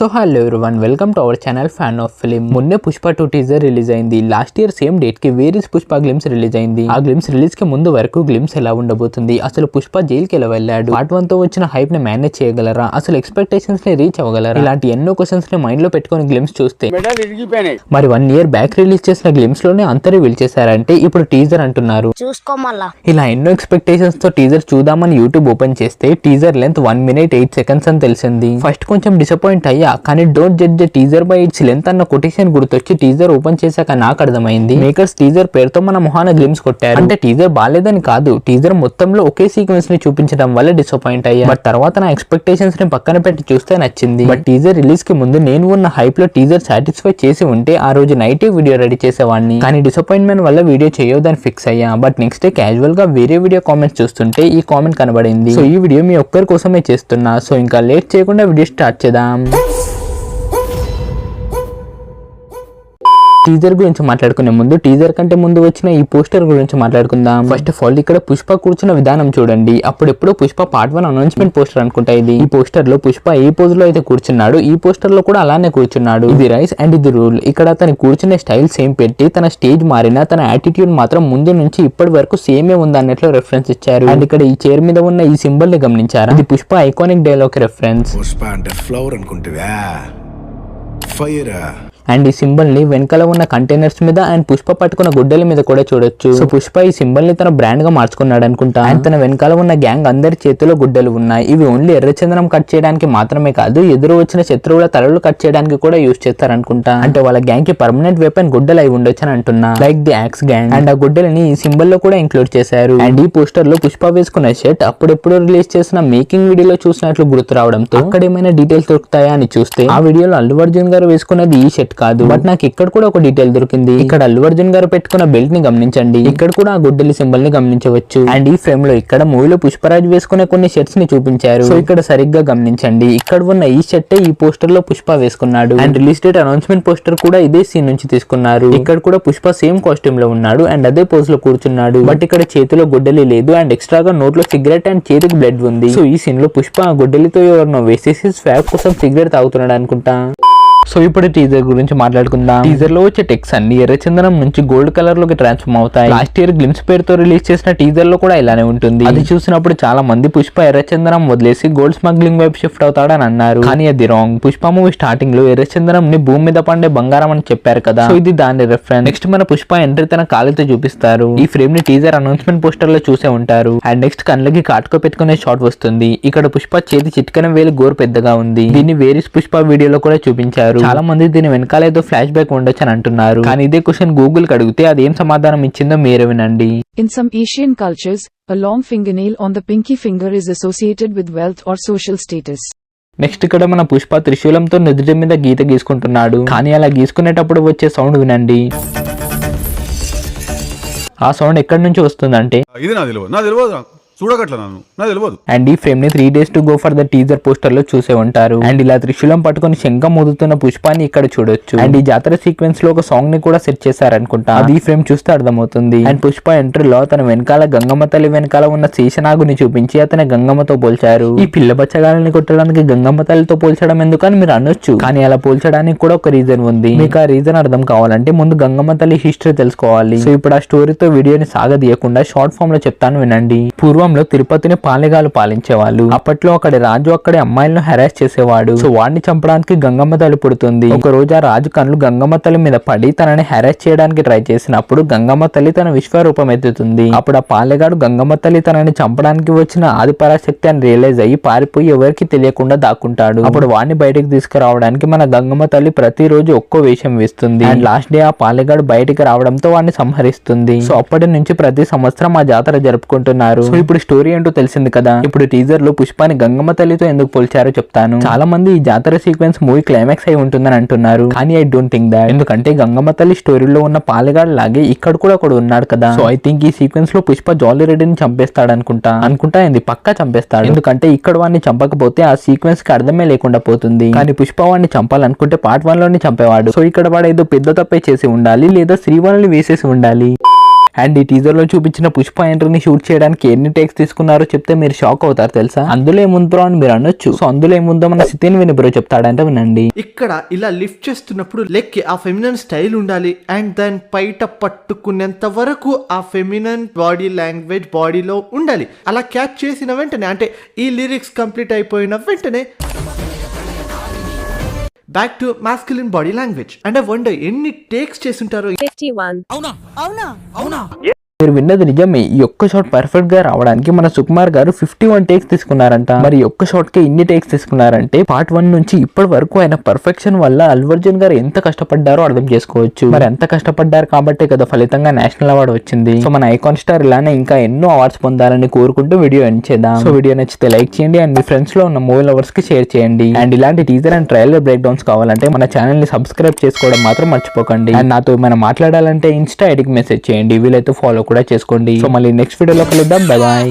So hello everyone, welcome to our channel fan of film. మొన్నే Pushpa 2 teaser release అయింది. Last year same date కి where is Pushpa glimpse release అయింది. ఆ glimpse release కి ముందు వరకు గ్లిమ్స్ ఎలా ఉండబోతుంది, అసలు పుష్ప జైలుకి ఎలా వెళ్ళాడు, పార్ట్ 1 తో వచ్చిన హైప్ ని మేనేజ్ చేయగలరా, అసలు ఎక్స్పెక్టేషన్స్ ని రీచ్ అవ్వగలరా, ఇలాంటి ఎన్నో క్వశ్చన్స్ ని మైండ్ లో పెట్టుకుని గ్లిమ్స్ చూస్తే మరి 1 ఇయర్ బ్యాక్ రిలీజ్ చేసిన గ్లిమ్స్ లోనే అంత రివీల్ చేశారంటే ఇప్పుడు టీజర్ అంటున్నారు. ఇలా ఎన్నో ఎక్స్పెక్టేషన్స్ తో టీజర్ చూద్దామని యూట్యూబ్ ఓపెన్ చేస్తే టీజర్ లెంత్ 1 minute 8 seconds అని తెలిసింది. ఫస్ట్ కొంచెం డిసప్పాయింట్ అయ్యా, కానీ don't judge the teaser by it's length అన్న కొటేషన్ గుర్తొచ్చి టీజర్ ఓపెన్ చేశాక నాకు అర్థమైంది మేకర్స్ టీజర్ పేరుతో మన మొహాన గ్లిమ్స్ కొట్టారు. అంటే టీజర్ బాలేదని కాదు, టీజర్ మొత్తంలో ఒకే సీక్వెన్స్ ని చూపించడం వల్ల డిసప్పాయింట్ అయ్యా. బట్ తర్వాత నా ఎక్స్పెక్టేషన్స్ ని పక్కన పెట్టి చూస్తే నచ్చింది. బట్ టీజర్ రిలీజ్ కి ముందు నేను ఉన్న హైప్ లో టీజర్ సాటిస్ఫై చేసి ఉంటే ఆ రోజు నైట్ వీడియో రెడీ చేసేవాడిని. కానీ డిసప్పాయింట్మెంట్ వల్ల వీడియో చేయొద్దని ఫిక్స్ అయ్యా. బట్ నెక్స్ట్ డే క్యాజువల్ గా వేరే వీడియో కామెంట్స్ చూస్తుంటే ఈ కామెంట్ కనబడింది. సో ఈ వీడియో మీ ఒక్కరి కోసమే చేస్తున్నా. సో ఇంకా లేట్ చేయకుండా వీడియో స్టార్ట్ చేద్దాం. టీజర్ గురించి మాట్లాడుకునే ముందు టీజర్ కంటే ముందు వచ్చిన ఈ పోస్టర్ గురించి మాట్లాడుకుందాం. ఫస్ట్ ఆఫ్ ఆల్ ఇక్కడ పుష్ప కూర్చున్న విధానం చూడండి. అప్పుడెప్పుడు పుష్ప పార్ట్ 1 అనౌన్స్మెంట్ పోస్టర్ అనుకుంటా ఇది. ఈ పోస్టర్ లో పుష్ప ఏ పోజ్ లో అయితే కూర్చున్నాడు, ఈ పోస్టర్ లో కూడా అలానే కూర్చున్నాడు. ఇది రైస్ అండ్ ఇది రూల్. ఇక్కడ అతని కూర్చునే స్టైల్ సేమ్ పెట్టి తన స్టేజ్ మారినా తన యాటిట్యూడ్ మాత్రం ముందు నుంచి ఇప్పటి వరకు సేమే ఉంది అన్నట్లు రెఫరెన్స్ ఇచ్చారు. అండ్ ఇక్కడ ఈ చైర్ మీద ఉన్న ఈ సింబల్ ని గమనించారా, ఇది Pushpa iconic dialogue reference. Pushpa అంటే ఫ్లవర్ అనుకుంటువా, ఫైర్. అండ్ ఈ సింబల్ ని వెనకాల ఉన్న కంటైనర్స్ మీద అండ్ పుష్ప పట్టుకున్న గుడ్డల మీద కూడా చూడొచ్చు. సో పుష్ప ఈ సింబల్ ని తన బ్రాండ్ గా మార్చుకున్నాడు అనుకుంటా. అండ్ తన వెనకాల ఉన్న గ్యాంగ్ అందరి చేతిలో గుడ్డలు ఉన్నాయి. ఇవి ఓన్లీ ఎర్రచందనం కట్ చేయడానికి మాత్రమే కాదు, ఎదురు వచ్చిన శత్రువుల తలలు కట్ చేయడానికి కూడా యూజ్ చేస్తారనుకుంటా. అంటే వాళ్ళ గ్యాంగ్ కి పర్మనెంట్ వెపన్ గుడ్డలు అయి ఉండొచ్చు అని అంటున్నా, like the axe gang. And ఆ గుడ్డలని ఈ సింబల్ లో కూడా ఇంక్లూడ్ చేశారు. అండ్ ఈ పోస్టర్ లో పుష్ప వేసుకున్న షర్ట్ అప్పుడెప్పుడు రిలీజ్ చేసిన మేకింగ్ వీడియోలో చూసినట్లు గుర్తు రావడంతో అక్కడ ఏమైనా డీటెయిల్స్ దొరుకుతాయా అని చూస్తే ఆ వీడియోలో అల్లు అర్జున్ గారు వేసుకున్నది ఈ షర్ట్ కాదు. బట్ నాకు ఇక్కడ కూడా ఒక డీటెయిల్ దొరికింది. ఇక్కడ అల్లు అర్జున్ గారు పెట్టుకున్న బెల్ట్ ని గమనించండి. ఇక్కడ కూడా ఆ గుడ్డలి సింబల్ ని గమనించవచ్చు. అండ్ ఈ ఫ్రేమ్ లో ఇక్కడ మూవీలో పుష్పరాజ్ వేసుకునే కొన్ని షర్ట్స్ ని చూపించారు. సో ఇక్కడ సరిగ్గా గమనించండి, ఇక్కడ ఉన్న ఈ షర్ట్ ఈ పోస్టర్ లో పుష్ప వేసుకున్నాడు. And release date announcement poster కూడా ఇదే సీన్ నుంచి తీసుకున్నారు. ఇక్కడ కూడా పుష్ప సేమ్ కాస్ట్యూమ్ లో ఉన్నాడు అండ్ అదే పోజ్ లో కూర్చున్నాడు. బట్ ఇక్కడ చేతిలో గుడ్డలి లేదు అండ్ ఎక్స్ట్రాగా నోట్లో సిగరెట్ అండ్ చేతికి బ్లడ్ ఉంది. సో ఈ సీన్ లో పుష్ప ఆ గుడ్డలితో ఎవరినో వేసేసి స్వాగ్ కోసం సిగరెట్ తాగుతున్నాడు అనుకుంటా. సో ఇప్పుడు టీజర్ గురించి మాట్లాడుకుందాం. టీజర్ లో వచ్చే టెక్స్ అన్ని ఎర్రచందనం నుంచి గోల్డ్ కలర్ లోకి ట్రాన్స్ఫార్మ్ అవుతాయి. లాస్ట్ ఇయర్ గ్లిమ్స్ పేరుతో రిలీజ్ చేసిన టీజర్ లో కూడా ఇలానే ఉంటుంది. అది చూసినప్పుడు చాలా మంది పుష్ప ఎర్రచందనం వదిలేసి గోల్డ్ స్మగ్లింగ్ వైపు షిఫ్ట్ అవుతాడని అన్నారు. కానీ అది రాంగ్. పుష్ప మూవీ స్టార్టింగ్ లో ఎర్రచందనం ని భూమి మీద పండే బంగారం అని చెప్పారు కదా, సో ఇది దాని రెఫరెన్స్. నెక్స్ట్ మన పుష్ప ఎంట్రీ తన కాలుతో చూపిస్తారు. ఈ ఫ్రేమ్ ని టీజర్ అనౌన్స్మెంట్ పోస్టర్ లో చూసే ఉంటారు. అండ్ నెక్స్ట్ కళ్ళకి కాటుక పెట్టుకునే షాట్ వస్తుంది. ఇక్కడ పుష్ప చేతి చిట్కన వేలు గోరు పెద్దగా ఉంది. దీన్ని వేరిస్ పుష్ప వీడియోలో కూడా చూపించారు. చాలా మంది దీని వెనకాల ఏదో ఫ్లాష్ బ్యాక్ ఉండొచ్చు అని అంటున్నారు. కానీ ఇదే క్వశ్చన్ గూగుల్ కి అడిగితే అది ఏం సమాధానం ఇచ్చిందో మీరే వినండి. In some Asian cultures, a long fingernail on the pinky finger is associated with wealth or social status. Next ఇక్కడ మన పుష్ప త్రిశూలంతో నుదుటి మీద గీత గీసుకుంటున్నాడు. కానీ అలా గీసుకునేటప్పుడు వచ్చే సౌండ్ వినండి. ఆ సౌండ్ ఎక్కడి నుంచి వస్తుందంటే అండ్ ఈ ఫ్రేమ్ ని 3 days to go for the teaser poster లో చూసే ఉంటారు. అండ్ ఇలా త్రిశూలం పట్టుకుని శంఖం ఊదుతున్న పుష్పాన్ని ఇక్కడ చూడొచ్చు. అండ్ ఈ జాతర సీక్వెన్స్ లో ఒక సాంగ్ ని కూడా సెట్ చేశారనుకుంటా. అది ఈ ఫ్రేమ్ చూస్తే అర్థమవుతుంది. అండ్ పుష్ప ఎంట్రీలో తన వెనకాల గంగమ్మ తల్లి వెనకాల ఉన్న శేషనాగుని చూపించి అతని గంగమ్మతో పోల్చారు. ఈ పిల్ల బచ్చగాలని కొట్టడానికి గంగమ్మ తల్లితో పోల్చడం ఎందుకని మీరు అనొచ్చు, కానీ అలా పోల్చడానికి కూడా ఒక రీజన్ ఉంది. మీకు ఆ రీజన్ అర్థం కావాలంటే ముందు గంగమ్మ తల్లి హిస్టరీ తెలుసుకోవాలి. సో ఇప్పుడు ఆ స్టోరీతో వీడియోని సాగదీయకుండా షార్ట్ ఫామ్ లో చెప్తాను వినండి. పూర్వంలో తిరుపతిని పాలెగాలు పాలించేవాళ్ళు. అప్పట్లో అక్కడి రాజు అక్కడి అమ్మాయిలను హెరాస్ చేసేవాడు. సో వాడిని చంపడానికి గంగమ్మ తల్లి పుడుతుంది. ఒక రోజు ఆ రాజు కళ్ళు గంగమ్మ తల్లి మీద పడి తనని హెరాస్ చేయడానికి ట్రై చేసినప్పుడు గంగమ్మ తల్లి తన విశ్వరూపం ఎత్తుతుంది. అప్పుడు ఆ పాలెగాడు గంగమ్మ తల్లి తనని చంపడానికి వచ్చిన ఆది పరాశక్తి అని రియలైజ్ అయ్యి పారిపోయి ఎవరికి తెలియకుండా దాక్కుంటాడు. అప్పుడు వాడిని బయటకు తీసుకురావడానికి మన గంగమ్మ తల్లి ప్రతిరోజు ఒక్కో వేషం వేస్తుంది. అండ్ లాస్ట్ డే ఆ పాలెగాడు బయటికి రావడంతో వాడిని సంహరిస్తుంది. సో అప్పటి నుంచి ప్రతి సంవత్సరం ఆ జాతర జరుపుకుంటున్నారు. సో ఇప్పుడు స్టోరీ ఏంటో తెలిసింది కదా. ఇప్పుడు టీజర్ లో పుష్పాని గంగమ్మ తల్లితో ఎందుకు పోల్చారో చెప్తాను. చాలా మంది ఈ జాతర సీక్వెన్స్ మూవీ క్లైమాక్స్ అయి ఉంటుందని అంటున్నారు. కానీ ఐ డోంట్ థింక్ దాట్. ఎందుకంటే గంగమ్మ తల్లి స్టోరీలో ఉన్న పాలెగాడు లాగే ఇక్కడ కూడా ఒకడు ఉన్నాడు కదా. సో ఐ థింక్ ఈ సీక్వెన్స్ లో పుష్ప జాలీ రెడ్డిని చంపేస్తాడు అనుకుంటా ఏంది పక్కా చంపేస్తాడు. ఎందుకంటే ఇక్కడ వాడిని చంపకపోతే ఆ సీక్వెన్స్ కి అర్థమే లేకుండా పోతుంది. కానీ పుష్ప వాడిని చంపాలనుకుంటే పార్ట్ 1 లోనే చంపేవాడు. సో ఇక్కడ వాడు ఏదో పెద్ద తప్పే చేసి ఉండాలి లేదా శ్రీవాణిని వేసేసి ఉండాలి. అండ్ ఈ టీజర్ లో చూపించిన పుష్ప ఎంట్రీని షూట్ చేయడానికి ఎన్ని టేక్స్ తీసుకున్నారో చెప్తే మీరు షాక్ అవుతారు తెలుసా. అందులో ఏముందో అని మీరు అనొచ్చు. సో అందులో ఏముందో మన సితిన్ విని బ్రో చెప్తాడంటే వినండి. ఇక్కడ ఇలా లిఫ్ట్ చేస్తున్నప్పుడు లెగ్ ఆ ఫెమినన్ స్టైల్ ఉండాలి అండ్ దెన్ పైట పట్టుకునేంత వరకు ఆ ఫెమినన్ బాడీ లాంగ్వేజ్ బాడీలో ఉండాలి. అలా క్యాచ్ చేసిన వెంటనే అంటే ఈ లిరిక్స్ కంప్లీట్ అయిపోయిన వెంటనే back to masculine body language. And I wonder ఎన్ని టేక్స్ చేస్తుంటారో. 51. మీరు విన్నది నిజమే. ఈ ఒక్క షాట్ పర్ఫెక్ట్ గా రావడానికి మన సుకుమార్ గారు 51 టేక్స్ తీసుకున్నారంట. మరి ఈ ఒక్క షాట్ కి ఇన్ని టేక్స్ తీసుకున్నారంటే పార్ట్ 1 నుంచి ఇప్పటి వరకు ఆయన పర్ఫెక్షన్ వల్ల అల్లు అర్జున్ గారు ఎంత కష్టపడ్డారో అర్థం చేసుకోవచ్చు. మరి ఎంత కష్టపడ్డారు కాబట్టి కదా ఫలితంగా నేషనల్ అవార్డు వచ్చింది. సో మన ఐకాన్ స్టార్ ఇలానే ఇంకా ఎన్నో అవార్డ్స్ పొందాలని కోరుకుంటూ వీడియో ఎండ్ చేద్దాం. సో వీడియో నచ్చితే లైక్ చేయండి అండ్ మీ ఫ్రెండ్స్ లో ఉన్న మూవీ లవర్స్ కి షేర్ చేయండి. అండ్ ఇలాంటి teaser and trailer break downs కావాలంటే మన ఛానల్ ని సబ్స్క్రైబ్ చేసుకోవడం మాత్రం మర్చిపోకండి. అండ్ నాతో మనం మాట్లాడాలంటే ఇన్స్టా ఐడికి మెసేజ్ చేయండి. వీలైతే ఫాలో కూడా చేసుకోండి. సో మళ్ళీ నెక్స్ట్ వీడియోలో కలుద్దాం. Bye bye.